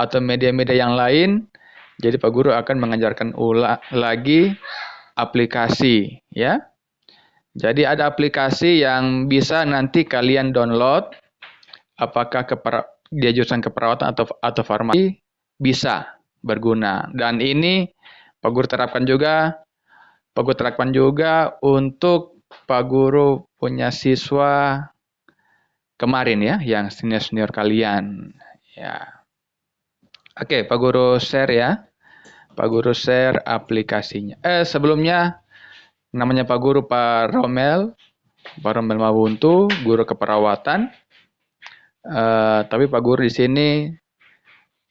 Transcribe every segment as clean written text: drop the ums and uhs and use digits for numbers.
atau media-media yang lain. Jadi Pak Guru akan mengajarkan lagi aplikasi ya. Jadi ada aplikasi yang bisa nanti kalian download, apakah dia jurusan keperawatan atau farmasi, bisa berguna. Dan ini Pak Guru terapkan juga untuk Pak Guru punya siswa kemarin ya, yang senior-senior kalian. Ya. Oke, Pak Guru share ya. Pak Guru share aplikasinya. Sebelumnya namanya Pak Guru Pak Romel Mabuntu, guru keperawatan. Tapi Pak Guru di sini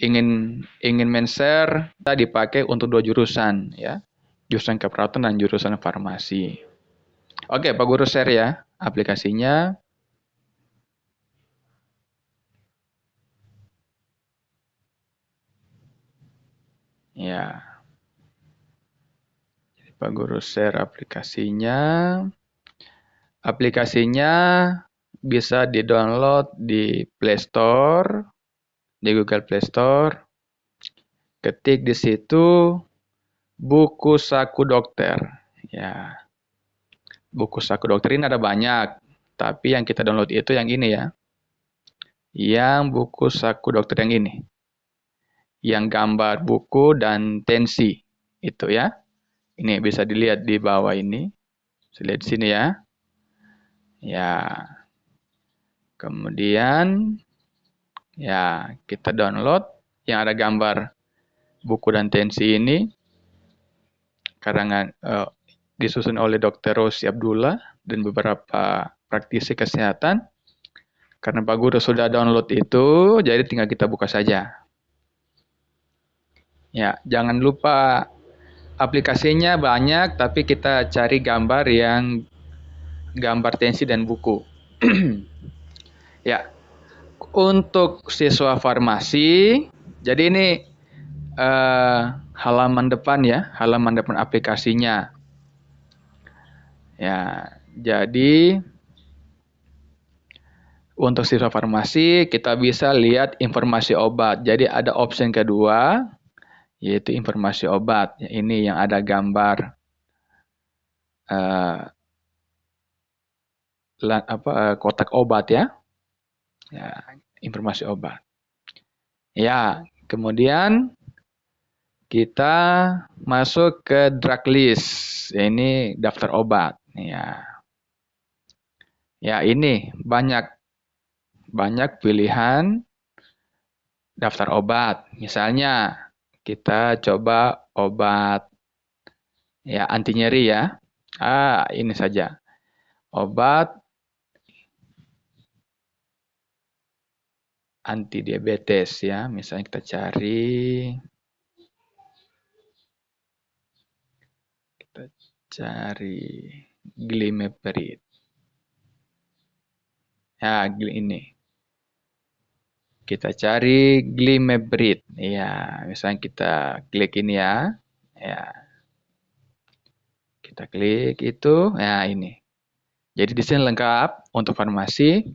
ingin men-share kita dipakai untuk 2 jurusan ya. Jurusan keperawatan dan jurusan farmasi. Oke, Pak Guru share ya aplikasinya. Ya. Jadi Pak Guru share aplikasinya. Aplikasinya bisa di-download di Play Store, di Google Play Store. Ketik di situ buku saku dokter. Ya. Buku saku dokter ini ada banyak, tapi yang kita download itu yang ini ya. Yang buku saku dokter yang ini. Yang gambar buku dan tensi. Itu ya. Ini bisa dilihat di bawah ini. Bisa lihat di sini ya. Ya. Kemudian ya, kita download yang ada gambar buku dan tensi ini. Karangan disusun oleh Dr. Rosi Abdullah dan beberapa praktisi kesehatan. Karena Pak Guru sudah download itu, jadi tinggal kita buka saja. Ya, jangan lupa aplikasinya banyak, tapi kita cari gambar yang gambar tensi dan buku. Ya, untuk siswa farmasi, jadi ini halaman depan ya, halaman depan aplikasinya. Ya, jadi untuk siswa farmasi kita bisa lihat informasi obat. Jadi ada option kedua, yaitu informasi obat. Ini yang ada gambar kotak obat ya. Ya, informasi obat. Ya, kemudian kita masuk ke drug list. Ini daftar obat. Ya. Ya, ini banyak pilihan daftar obat. Misalnya kita coba obat ya anti nyeri ya. Ini saja. Obat anti diabetes ya. Misalnya kita cari Glimepiride. Ya, ini. Kita cari Glimepiride. Ya, misalnya kita klik ini ya. Ya. Kita klik itu. Ya, ini. Jadi di sini lengkap untuk farmasi.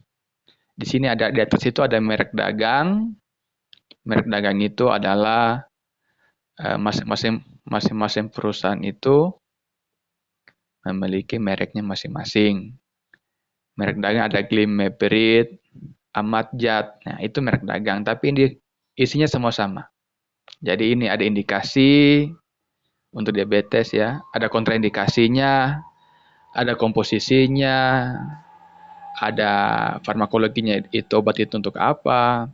Di sini ada di atas itu ada merek dagang. Merek dagang itu adalah masing-masing perusahaan itu memiliki mereknya masing-masing. Merek dagang ada Glimepiride, Amatjat. Nah, itu merek dagang, tapi ini isinya semua sama. Jadi ini ada indikasi untuk diabetes ya, ada kontraindikasinya, ada komposisinya, ada farmakologinya, itu obat itu untuk apa.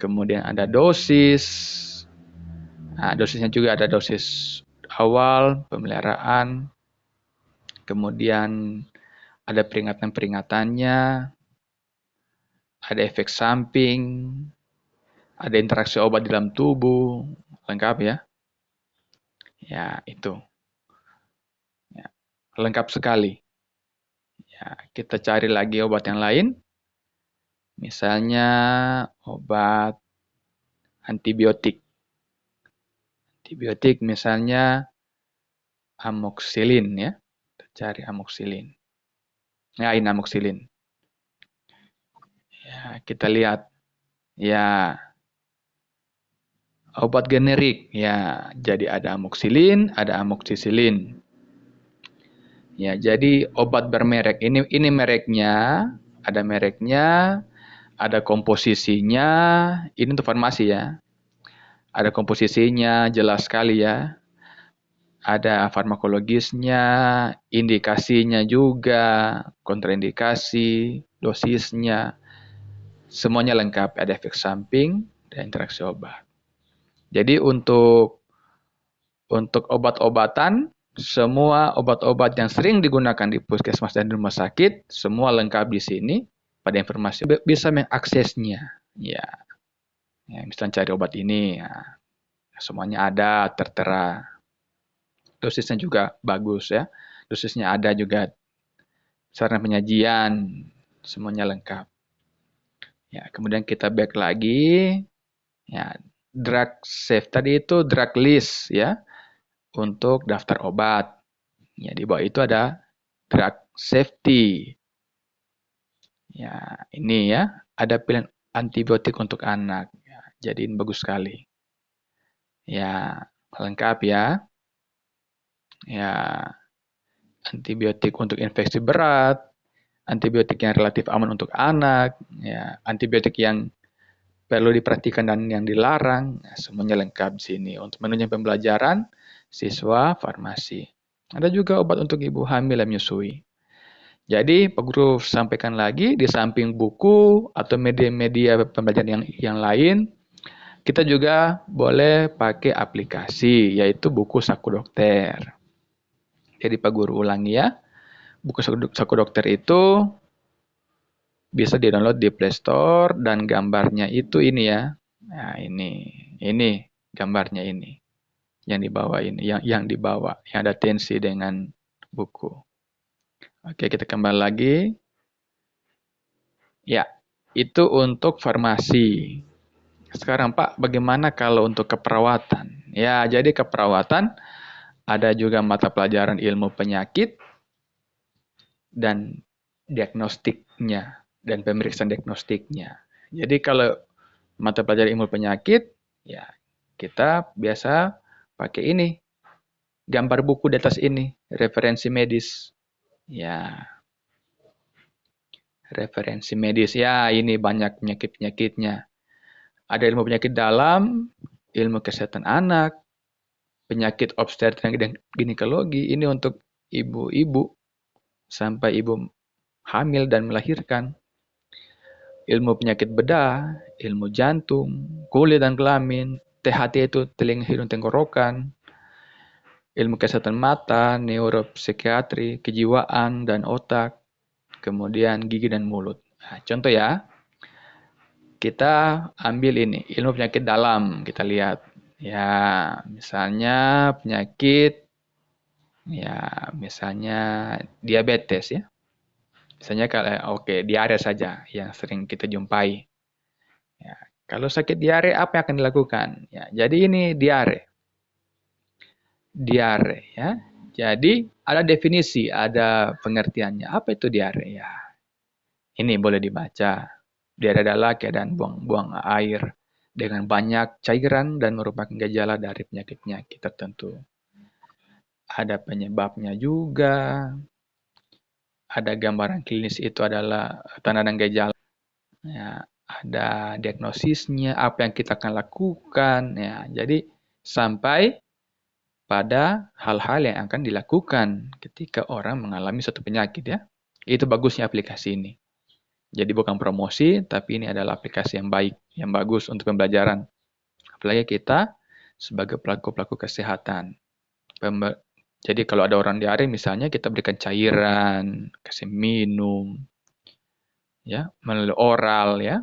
Kemudian ada dosis. Nah, dosisnya juga ada dosis awal, pemeliharaan. Kemudian ada peringatan-peringatannya, ada efek samping, ada interaksi obat di dalam tubuh, lengkap ya. Ya, itu. Ya, lengkap sekali. Ya, kita cari lagi obat yang lain. Misalnya obat antibiotik. Antibiotik misalnya amoxicillin ya. Kita cari amoxicillin. Ya, ini amoxicillin. Ya, kita lihat. Ya. Obat generik, ya. Jadi ada amoxicillin, ada amoxicillin. Ya, jadi obat bermerek ini mereknya, ada komposisinya. Ini untuk farmasi ya. Ada komposisinya jelas sekali ya. Ada farmakologisnya, indikasinya juga, kontraindikasi, dosisnya, semuanya lengkap. Ada efek samping dan interaksi obat. Jadi untuk obat-obatan, semua obat-obat yang sering digunakan di puskesmas dan rumah sakit, semua lengkap di sini. Pada informasi bisa mengaksesnya. Ya, misalnya cari obat ini, ya, semuanya ada, tertera. Dosisnya juga bagus ya. Dosisnya ada juga, sarana penyajian, semuanya lengkap. Ya, kemudian kita back lagi. Ya, drug safe tadi itu drug list ya, untuk daftar obat. Ya, di bawah itu ada drug safety. Ya, ini ya, ada pilihan antibiotik untuk anak. Ya, jadi ini bagus sekali. Ya, lengkap ya. Ya, antibiotik untuk infeksi berat, antibiotik yang relatif aman untuk anak, ya, antibiotik yang perlu diperhatikan dan yang dilarang, ya, semuanya lengkap di sini. Untuk menunjang pembelajaran siswa farmasi. Ada juga obat untuk ibu hamil dan menyusui. Jadi, Pak Guru sampaikan lagi, di samping buku atau media-media pembelajaran yang lain, kita juga boleh pakai aplikasi, yaitu buku Saku Dokter. Jadi Pak Guru ulangi ya, buku Saku Dokter itu bisa di-download di Play Store dan gambarnya itu ini ya. Nah, ini gambarnya ini. Yang dibawa ini, yang dibawa, yang ada tensi dengan buku. Oke, kita kembali lagi. Ya, itu untuk farmasi. Sekarang Pak, bagaimana kalau untuk keperawatan? Ya, jadi keperawatan ada juga mata pelajaran ilmu penyakit dan diagnostiknya dan pemeriksaan diagnostiknya. Jadi kalau mata pelajaran ilmu penyakit, ya kita biasa pakai ini, gambar buku di atas ini, referensi medis. Ya, referensi medis. Ya, ini banyak penyakit-penyakitnya. Ada ilmu penyakit dalam, ilmu kesehatan anak, penyakit obstetrik dan ginekologi. Ini untuk ibu-ibu sampai ibu hamil dan melahirkan. Ilmu penyakit bedah, ilmu jantung, kulit dan kelamin, THT itu telinga, hidung, tenggorokan, ilmu kesehatan mata, neuropsikiatri, kejiwaan dan otak, kemudian gigi dan mulut. Nah, contoh ya, kita ambil ini, ilmu penyakit dalam, kita lihat. Ya, misalnya penyakit, ya misalnya diabetes ya. Misalnya kalau diare saja yang sering kita jumpai. Ya, kalau sakit diare apa yang akan dilakukan? Ya, jadi ini diare. Diare ya. Jadi ada definisi, ada pengertiannya. Apa itu diare ya? Ini boleh dibaca. Diare adalah keadaan buang-buang air dengan banyak cairan dan merupakan gejala dari penyakit-penyakit tertentu. Ada penyebabnya juga. Ada gambaran klinis itu adalah tanda dan gejala. Ya, ada diagnosisnya, apa yang kita akan lakukan. Ya, jadi sampai pada hal-hal yang akan dilakukan ketika orang mengalami suatu penyakit ya. Itu bagusnya aplikasi ini. Jadi bukan promosi, tapi ini adalah aplikasi yang baik, yang bagus untuk pembelajaran. Apalagi kita sebagai pelaku-pelaku kesehatan. Jadi kalau ada orang diare misalnya kita berikan cairan, kasih minum, ya melalui oral ya,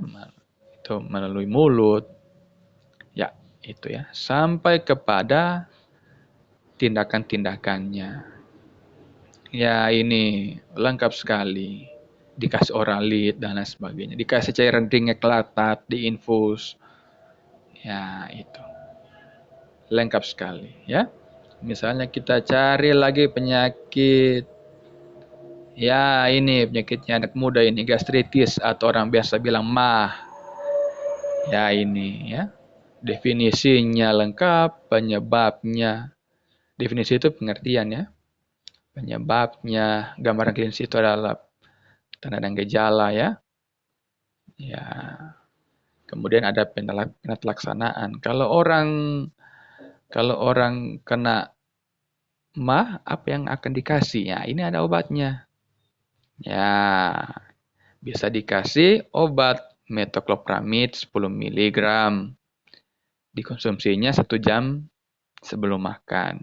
itu melalui mulut, ya itu ya, sampai kepada tindakan-tindakannya. Ya ini lengkap sekali. Dikasih oralit dan lain sebagainya. Dikasih cairan ringek latat, diinfus. Ya itu. Lengkap sekali ya. Misalnya kita cari lagi penyakit. Ya ini penyakitnya anak muda ini gastritis atau orang biasa bilang MAH. Ya ini ya. definisinya lengkap, penyebabnya. Definisi itu pengertian ya. Penyebabnya, gambaran klinis itu adalah tanda dan gejala ya. Ya. Kemudian ada penelaksanaan. Kalau orang kena mah, apa yang akan dikasih? Ya, ini ada obatnya. Ya, bisa dikasih obat metoclopramid 10 mg. Dikonsumsinya 1 jam sebelum makan.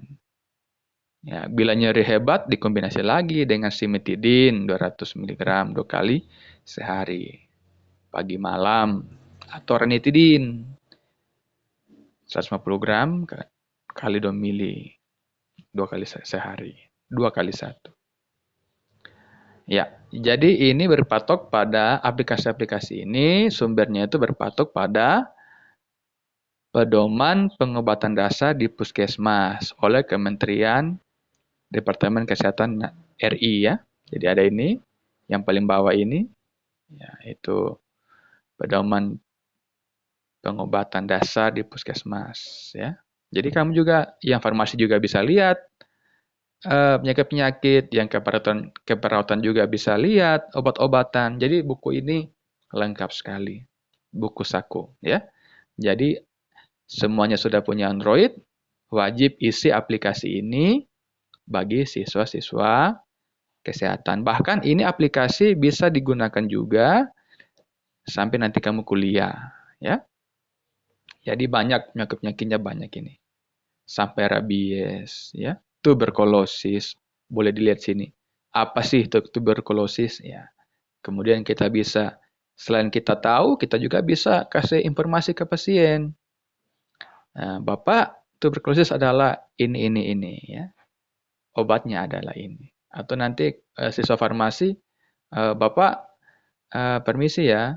Ya, bila nyeri hebat dikombinasi lagi dengan simetidin 200 mg 2 kali sehari. Pagi malam. Atau ranitidin 150 gram kali 2 mili 2 kali sehari. 2 kali 1. Ya, jadi ini berpatok pada aplikasi-aplikasi ini, sumbernya itu berpatok pada pedoman pengobatan dasar di Puskesmas oleh Kementerian Departemen Kesehatan RI ya. Jadi ada ini, yang paling bawah ini, ya, itu pedoman pengobatan dasar di Puskesmas ya. Jadi kamu juga, yang farmasi juga bisa lihat penyakit-penyakit, yang keperawatan juga bisa lihat obat-obatan. Jadi buku ini lengkap sekali, buku saku ya. Jadi semuanya sudah punya Android, wajib isi aplikasi ini bagi siswa-siswa kesehatan. Bahkan ini aplikasi bisa digunakan juga sampai nanti kamu kuliah ya. Jadi banyak penyakit-penyakitnya, banyak ini. Sampai rabies ya, tuberkulosis. Boleh dilihat sini. Apa sih tuberkulosis ya? Kemudian kita bisa, selain kita tahu, kita juga bisa kasih informasi ke pasien. Nah, Bapak, tuberkulosis adalah ini ya. Obatnya adalah ini. Atau nanti siswa farmasi, Bapak, permisi ya,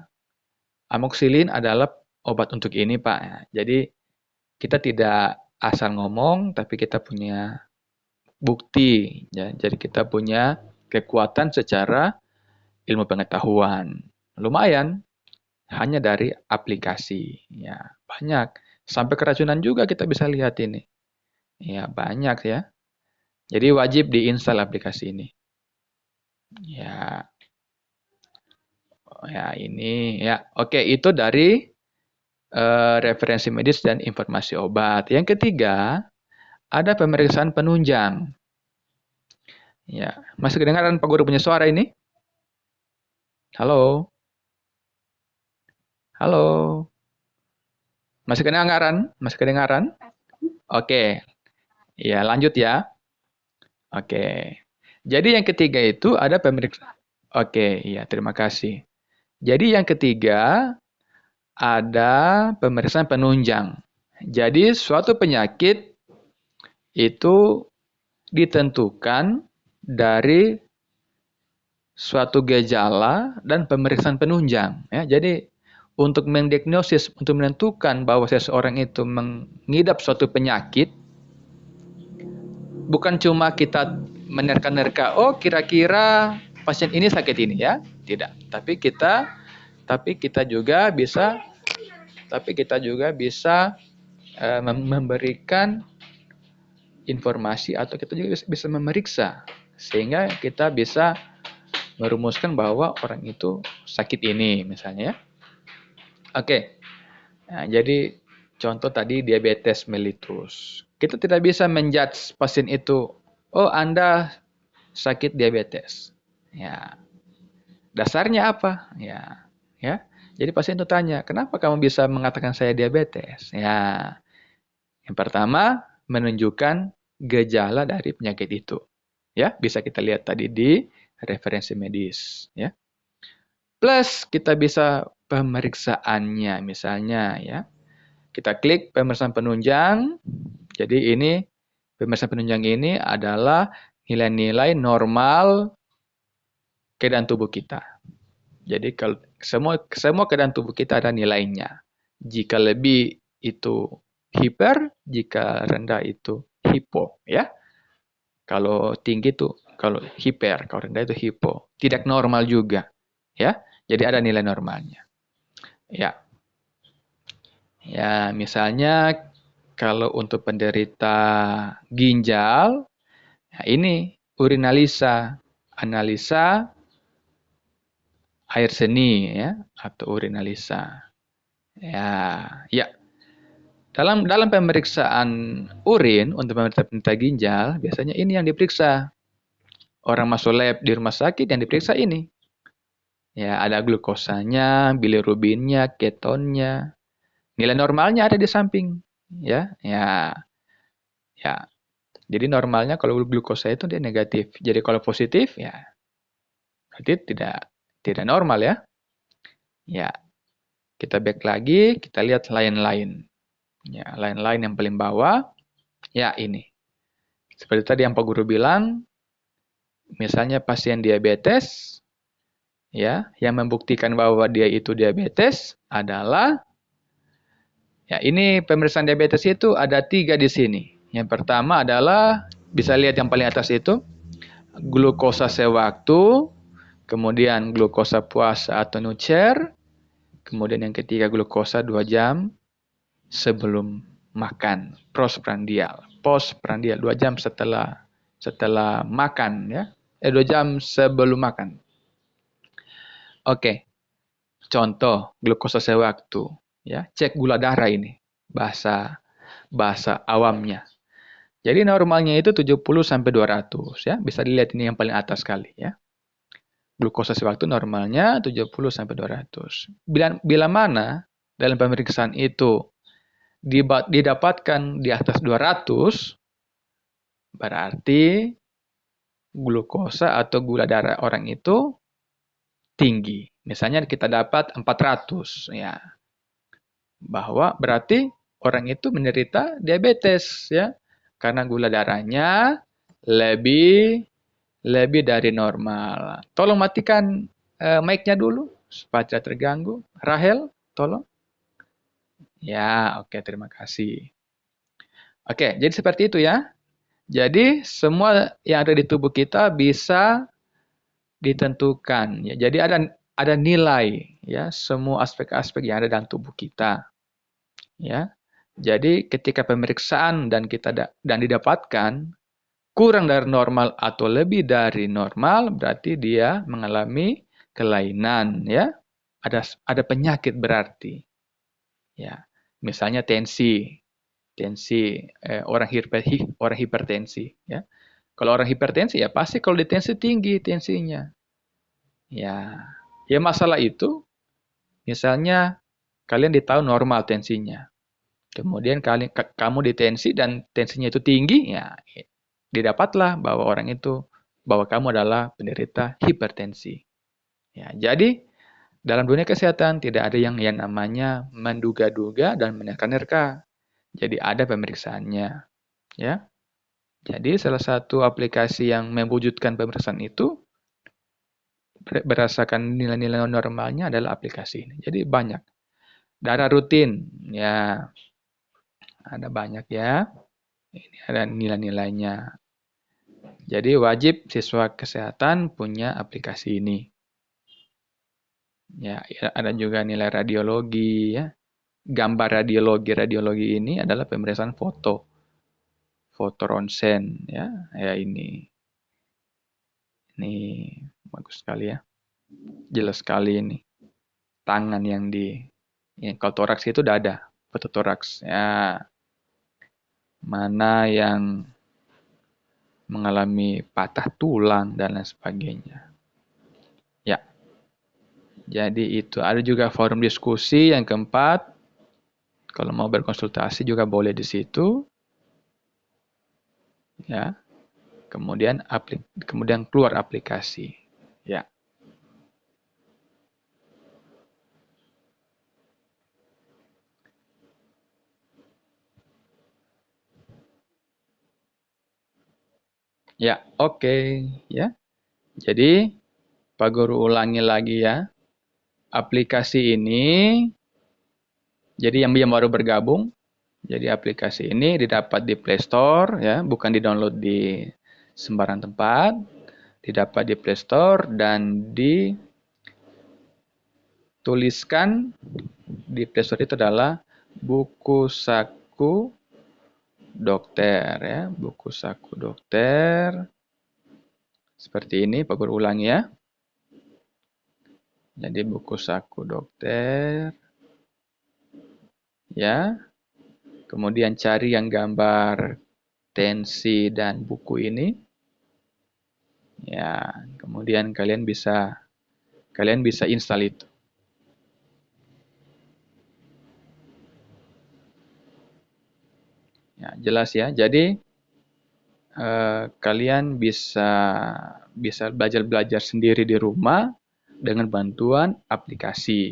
amoxicillin adalah obat untuk ini, Pak. Jadi kita tidak asal ngomong, tapi kita punya bukti. Ya. Jadi kita punya kekuatan secara ilmu pengetahuan. Lumayan, hanya dari aplikasi. Ya, banyak. Sampai keracunan juga kita bisa lihat ini. Ya, banyak ya. Jadi wajib diinstal aplikasi ini. Ya, ya ini ya. Oke, itu dari referensi medis dan informasi obat. Yang ketiga, ada pemeriksaan penunjang. Ya, masih kedengaran Pak Guru punya suara ini? Halo? Halo? Masih kedengaran? Masih kedengaran? Oke. Ya, lanjut ya. Oke. Jadi yang ketiga itu ada pemeriksaan. Oke, ya, terima kasih. Jadi yang ketiga ada pemeriksaan penunjang. Jadi suatu penyakit itu ditentukan dari suatu gejala dan pemeriksaan penunjang. Ya, jadi untuk mendiagnosis, untuk menentukan bahwa seseorang itu mengidap suatu penyakit, bukan cuma kita menerka-nerka, oh kira-kira pasien ini sakit ini ya, tidak. Tapi kita juga bisa memberikan informasi, atau kita juga bisa memeriksa sehingga kita bisa merumuskan bahwa orang itu sakit ini misalnya ya. Oke. Nah, jadi contoh tadi diabetes mellitus. Kita tidak bisa menjudge pasien itu, oh Anda sakit diabetes. Ya. Dasarnya apa? Ya. Jadi pasien itu tanya, "Kenapa kamu bisa mengatakan saya diabetes?" Ya. Yang pertama, menunjukkan gejala dari penyakit itu. Ya, bisa kita lihat tadi di referensi medis, ya. Plus kita bisa pemeriksaannya, misalnya ya. Kita klik pemeriksaan penunjang. Jadi ini pemeriksaan penunjang ini adalah nilai-nilai normal keadaan tubuh kita. Jadi kalau semua keadaan tubuh kita ada nilainya. Jika lebih itu hiper, jika rendah itu hipo, ya. Kalau tinggi itu kalau hiper, kalau rendah itu hipo. Tidak normal juga, ya. Jadi ada nilai normalnya. Ya. Ya, misalnya kalau untuk penderita ginjal, ya ini urinalisa, analisa air seni ya atau urinalisa. Ya, ya. Dalam dalam pemeriksaan urin untuk penderita ginjal, biasanya ini yang diperiksa. Orang masuk lab di rumah sakit yang diperiksa ini. Ya, ada glukosanya, bilirubinnya, ketonnya. Nilai normalnya ada di samping. Ya, ya, ya. Jadi normalnya kalau glukosa itu dia negatif. Jadi kalau positif ya berarti tidak normal ya. Ya, kita back lagi, kita lihat lain-lain. Ya, lain-lain yang paling bawah. Ya, ini. Seperti tadi yang Pak Guru bilang, misalnya pasien diabetes, ya, yang membuktikan bahwa dia itu diabetes adalah, ya ini pemeriksaan diabetes itu ada 3 di sini. Yang pertama adalah, bisa lihat yang paling atas itu, glukosa sewaktu, kemudian glukosa puasa atau nucer, kemudian yang ketiga glukosa 2 jam sebelum makan, postprandial. Postprandial 2 jam setelah makan ya. 2 jam sebelum makan. Oke. Contoh glukosa sewaktu ya. Cek gula darah ini. Bahasa awamnya. Jadi normalnya itu 70 sampai 200 ya. Bisa dilihat ini yang paling atas sekali ya. Glukosa sewaktu normalnya 70 sampai 200. Bila mana dalam pemeriksaan itu didapatkan di atas 200, berarti glukosa atau gula darah orang itu tinggi. Misalnya kita dapat 400, ya. Bahwa berarti orang itu menderita diabetes, ya. Karena gula darahnya lebih dari normal. Tolong matikan mic-nya dulu supaya tidak terganggu. Rahel, tolong. Ya, oke, terima kasih. Oke, jadi seperti itu ya. Jadi semua yang ada di tubuh kita bisa ditentukan ya. Jadi ada nilai ya, semua aspek-aspek yang ada dalam tubuh kita. Ya. Jadi ketika pemeriksaan dan didapatkan kurang dari normal atau lebih dari normal, berarti dia mengalami kelainan ya. Ada penyakit berarti. Ya. Misalnya orang hipertensi ya. Kalau orang hipertensi ya pasti kalau ditensi tinggi tensinya. Ya. Ya masalah itu misalnya kalian ditahu normal tensinya. Kemudian kamu ditensi dan tensinya itu tinggi, ya didapatlah bahwa kamu adalah penderita hipertensi. Ya, jadi dalam dunia kesehatan tidak ada yang namanya menduga-duga dan menerka-nerka. Jadi ada pemeriksaannya, ya. Jadi salah satu aplikasi yang mewujudkan pemeriksaan itu berdasarkan nilai-nilai normalnya adalah aplikasi ini. Jadi banyak. Darah rutin, ya ada banyak ya. Ini ada nilai-nilainya. Jadi wajib siswa kesehatan punya aplikasi ini. Ya, ada juga nilai radiologi ya. Gambar radiologi ini adalah pemeriksaan foto ronsen ya. Ya ini bagus sekali ya. Jelas sekali ini. Tangan kalau toraks itu udah ada foto toraks ya. Mana yang mengalami patah tulang dan lain sebagainya. Ya. Jadi itu ada juga forum diskusi yang keempat. Kalau mau berkonsultasi juga boleh di situ. Ya. Kemudian keluar aplikasi. Ya. Ya, oke ya. Jadi Pak Guru ulangi lagi ya. Aplikasi ini jadi yang baru bergabung. Jadi aplikasi ini didapat di Play Store ya, bukan di-download di sembarang tempat. Didapat di Play Store dan dituliskan di Play Store itu adalah buku saku dokter ya, buku saku dokter. Seperti ini, Pak Guru ulangi ya. Jadi buku saku dokter ya. Kemudian cari yang gambar tensi dan buku ini. Ya, kemudian kalian bisa install itu. Ya, jelas ya. Jadi kalian bisa belajar sendiri di rumah dengan bantuan aplikasi.